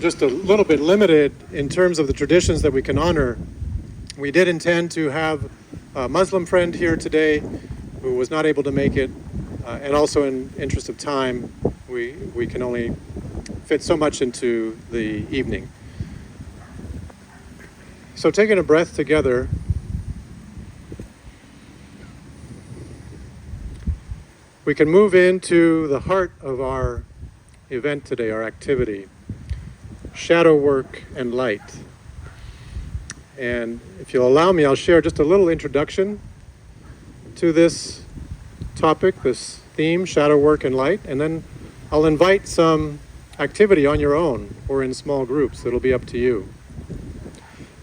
just a little bit limited in terms of the traditions that we can honor. We did intend to have a Muslim friend here today who was not able to make it, and also in interest of time, we can only fit so much into the evening. So taking a breath together, we can move into the heart of our event today, our activity, shadow work and light. And if you'll allow me, I'll share just a little introduction to this topic, this theme, shadow work and light, and then I'll invite some activity on your own or in small groups. It'll be up to you.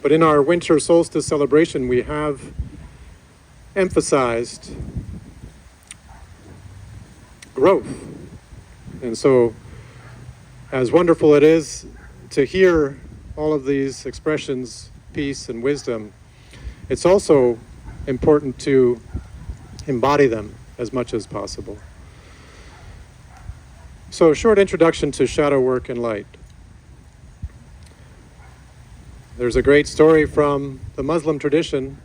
But in our winter solstice celebration, we have emphasized growth. And so, as wonderful it is to hear all of these expressions, peace and wisdom, it's also important to embody them as much as possible. So, a short introduction to shadow work and light. There's a great story from the Muslim tradition.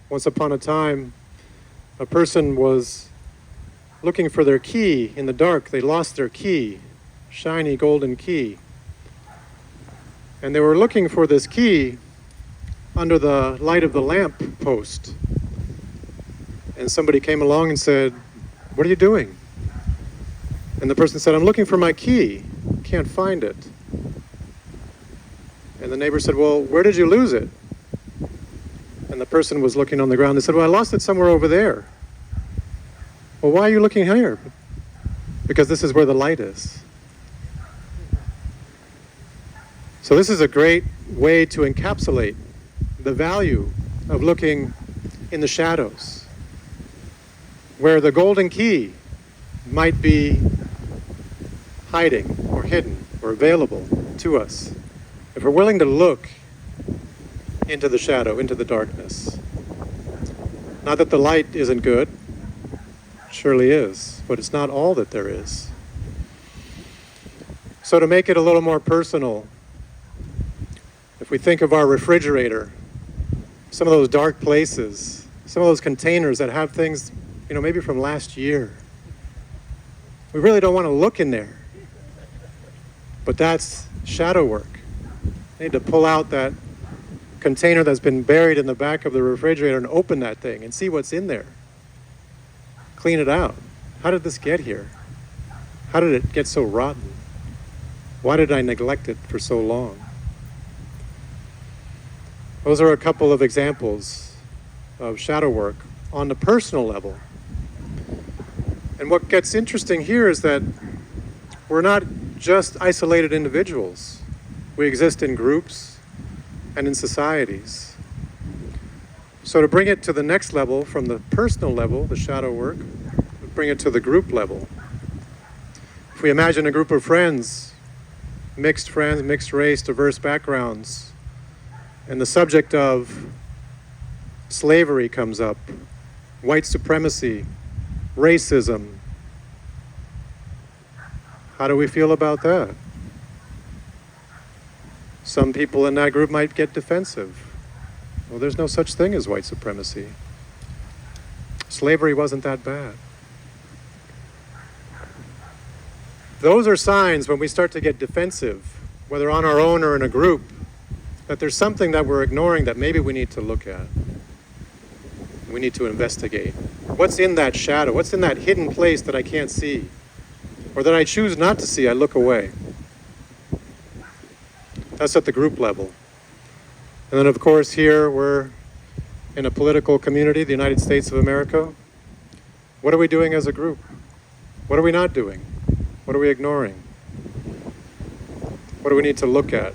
Once upon a time, a person was looking for their key in the dark. They lost their key, shiny golden key. And they were looking for this key under the light of the lamp post. And somebody came along and said, "What are you doing?" And the person said, "I'm looking for my key. Can't find it." And the neighbor said, "Well, where did you lose it?" And the person was looking on the ground. They said, "Well, I lost it somewhere over there." "Well, why are you looking here?" "Because this is where the light is." So this is a great way to encapsulate the value of looking in the shadows, where the golden key might be hiding or hidden or available to us. If we're willing to look into the shadow, into the darkness. Not that the light isn't good, it surely is, but it's not all that there is. So to make it a little more personal, if we think of our refrigerator, some of those dark places, some of those containers that have things, maybe from last year, we really don't want to look in there. But that's shadow work. You need to pull out that container that's been buried in the back of the refrigerator and open that thing and see what's in there. Clean it out. How did this get here? How did it get so rotten? Why did I neglect it for so long? Those are a couple of examples of shadow work on the personal level. And what gets interesting here is that we're not just isolated individuals. We exist in groups and in societies. So to bring it to the next level, from the personal level, the shadow work, bring it to the group level. If we imagine a group of friends, mixed race, diverse backgrounds, and the subject of slavery comes up, white supremacy, racism, how do we feel about that? Some people in that group might get defensive. Well, there's no such thing as white supremacy. Slavery wasn't that bad. Those are signs when we start to get defensive, whether on our own or in a group, that there's something that we're ignoring that maybe we need to look at. We need to investigate. What's in that shadow? What's in that hidden place that I can't see? Or that I choose not to see, I look away. That's at the group level. And then, of course, here we're in a political community, the United States of America. What are we doing as a group? What are we not doing? What are we ignoring? What do we need to look at?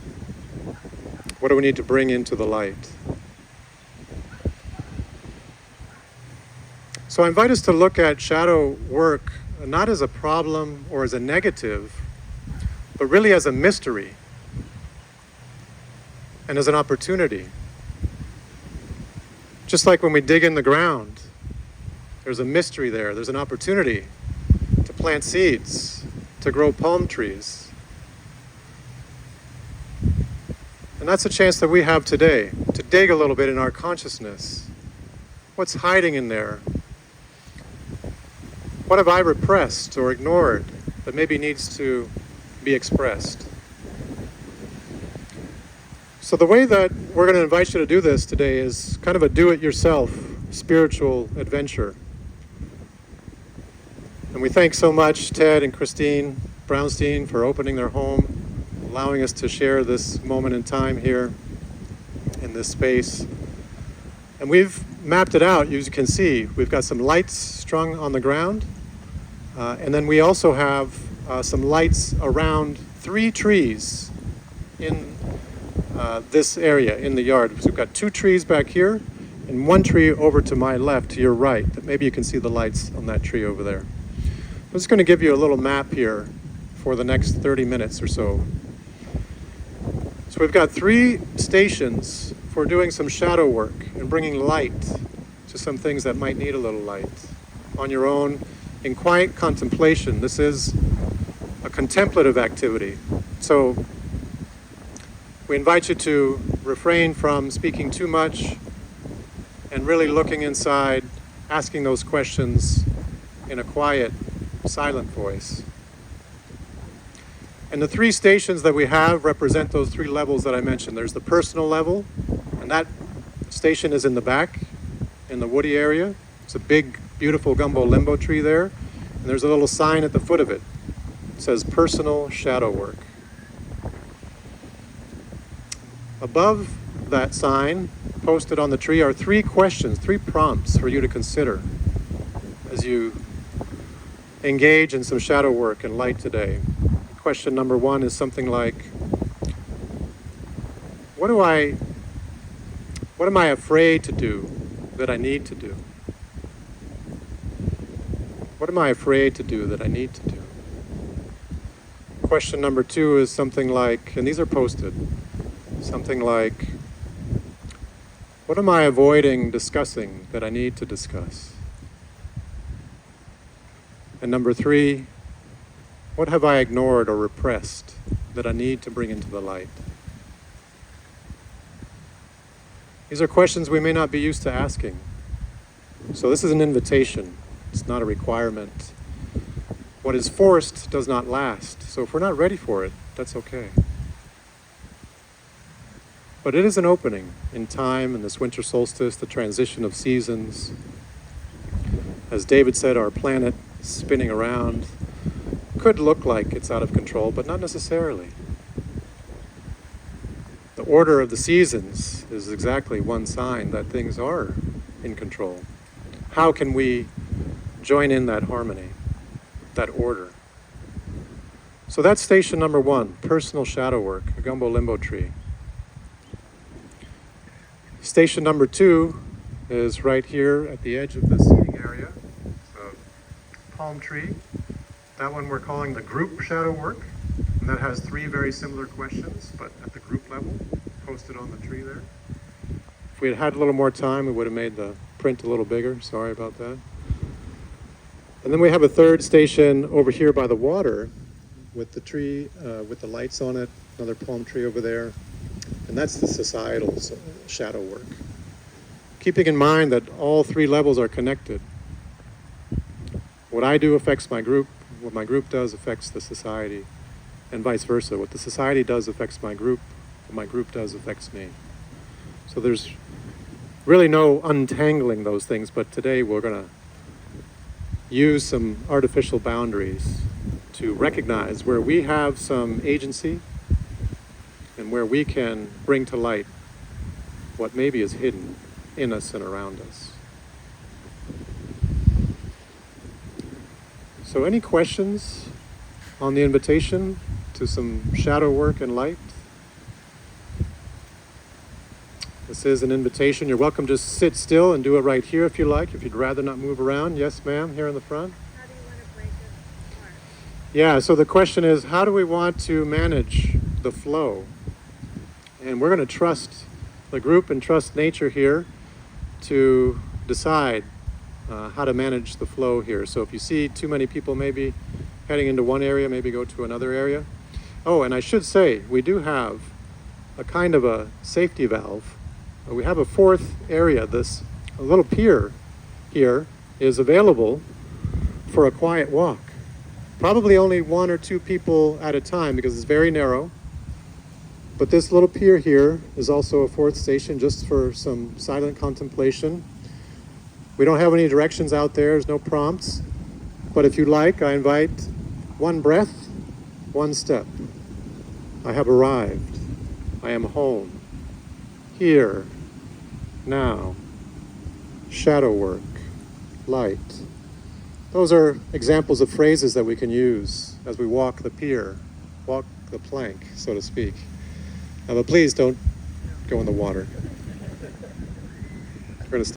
What do we need to bring into the light? So I invite us to look at shadow work not as a problem or as a negative, but really as a mystery and as an opportunity. Just like when we dig in the ground, there's a mystery there. There's an opportunity to plant seeds, to grow palm trees. And that's a chance that we have today to dig a little bit in our consciousness. What's hiding in there? What have I repressed or ignored that maybe needs to be expressed? So the way that we're going to invite you to do this today is kind of a do-it-yourself spiritual adventure. And we thank so much Ted and Christine Brownstein for opening their home, allowing us to share this moment in time here in this space. And we've mapped it out, as you can see. We've got some lights strung on the ground, and then we also have some lights around 3 trees in this area in the yard. So we've got 2 trees back here and 1 tree over to my left, to your right. Maybe you can see the lights on that tree over there. I'm just going to give you a little map here for the next 30 minutes or so. So we've got 3 stations for doing some shadow work and bringing light to some things that might need a little light on your own in quiet contemplation. This is a contemplative activity. So we invite you to refrain from speaking too much and really looking inside, asking those questions in a quiet, silent voice. And the 3 stations that we have represent those 3 levels that I mentioned. There's the personal level, and that station is in the back, in the woody area. It's a big, beautiful gumbo limbo tree there, and there's a little sign at the foot of it. It says personal shadow work. Above that sign, posted on the tree, are 3 questions, 3 prompts for you to consider as you engage in some shadow work and light today. Question number 1 is something like, what am I afraid to do that I need to do? What am I afraid to do that I need to do? Question number 2 is something like, and these are posted, something like, what am I avoiding discussing that I need to discuss? And number 3, what have I ignored or repressed that I need to bring into the light? These are questions we may not be used to asking. So this is an invitation. It's not a requirement. What is forced does not last. So if we're not ready for it, that's okay. But it is an opening in time, in this winter solstice, the transition of seasons. As David said, our planet is spinning around. Could look like it's out of control, but not necessarily. The order of the seasons is exactly one sign that things are in control. How can we join in that harmony, that order? So that's station number 1, personal shadow work, a gumbo limbo tree. Station number 2 is right here at the edge of the seating area. It's a palm tree. That one we're calling the group shadow work, and that has 3 very similar questions, but at the group level, posted on the tree there. If we had had a little more time, we would have made the print a little bigger. Sorry about that. And then we have a 3rd station over here by the water with the tree, with the lights on it, another palm tree over there, and that's the societal shadow work. Keeping in mind that all 3 levels are connected. What I do affects my group. What my group does affects the society, and vice versa. What the society does affects my group. What my group does affects me. So there's really no untangling those things, but today we're going to use some artificial boundaries to recognize where we have some agency and where we can bring to light what maybe is hidden in us and around us. So any questions on the invitation to some shadow work and light? This is an invitation. You're welcome to sit still and do it right here if you like, if you'd rather not move around. Yes, ma'am, here in the front. How do you want to break it apart? Yeah, so the question is, how do we want to manage the flow? And we're going to trust the group and trust nature here to decide how to manage the flow here. So if you see too many people maybe heading into one area, maybe go to another area. Oh, and I should say, we do have a kind of a safety valve. We have a fourth area. A little pier here is available for a quiet walk. Probably only one or two people at a time because it's very narrow. But this little pier here is also a fourth station just for some silent contemplation. We don't have any directions out there, there's no prompts. But if you like, I invite one breath, one step. I have arrived. I am home. Here, now. Shadow work, light. Those are examples of phrases that we can use as we walk the pier, walk the plank, so to speak. But please don't go in the water.